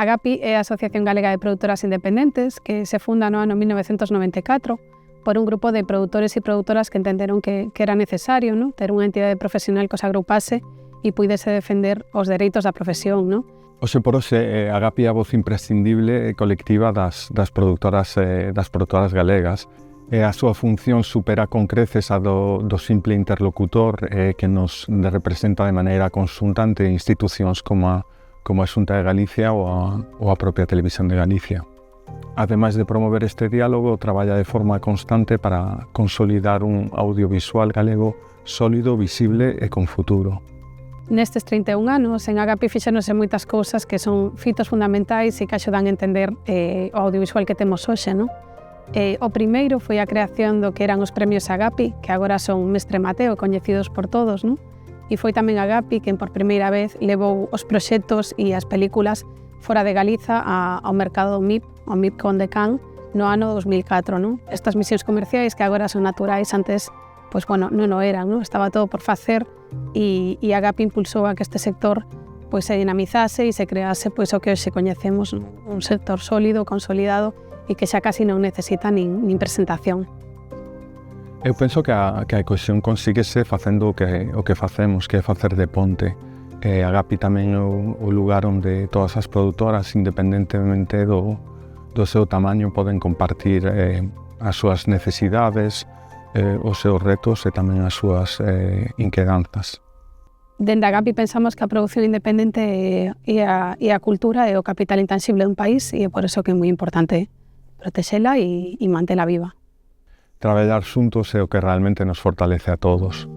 Agapi é a Asociación Galega de Produtoras Independentes que se funda no ano 1994 por un grupo de produtores e produtoras que entenderon que era necesario, ¿no?, ter unha entidade profesional que os agrupase e puidese defender os dereitos da profesión, ¿no? Hoxe por hoxe, Agapi é a voz imprescindible e colectiva das produtoras galegas. A súa función supera con creces a do simple interlocutor que nos representa de maneira consultante institucións como a Xunta de Galicia ou a propia Televisión de Galicia. Ademais de promover este diálogo, traballa de forma constante para consolidar un audiovisual galego sólido, visible e con futuro. Nestes 31 anos, en Agapi fixéronse moitas cousas que son fitos fundamentais e que axudan a entender o audiovisual que temos hoxe, non? O primeiro foi a creación do que eran os premios Agapi, que agora son Mestre Mateo, coñecidos por todos, non? E foi tamén Agapi quen por primeira vez levou os proxectos e as películas fora de Galiza ao mercado MIP, ao MIPCOM de Cannes, no ano 2004, non? Estas misións comerciais que agora son naturais, antes, pois, bueno, non o eran, non? Estaba todo por facer e Agapi impulsou a que este sector pois se dinamizase e se crease pois o que hoxe coñecemos, un sector sólido, consolidado e que xa casi non necesita nin presentación. Eu penso que a cohesión consíguese facendo o que facemos, que é facer de ponte. Agapi tamén é o lugar onde todas as produtoras, independentemente do seu tamaño, poden compartir as súas necesidades, os seus retos e tamén as súas inquedanzas. Dende Agapi pensamos que a produción independente e a cultura é o capital intangible dun país e é por eso que é moi importante protexela e mantela viva. Traballar xuntos é o que realmente nos fortalece a todos.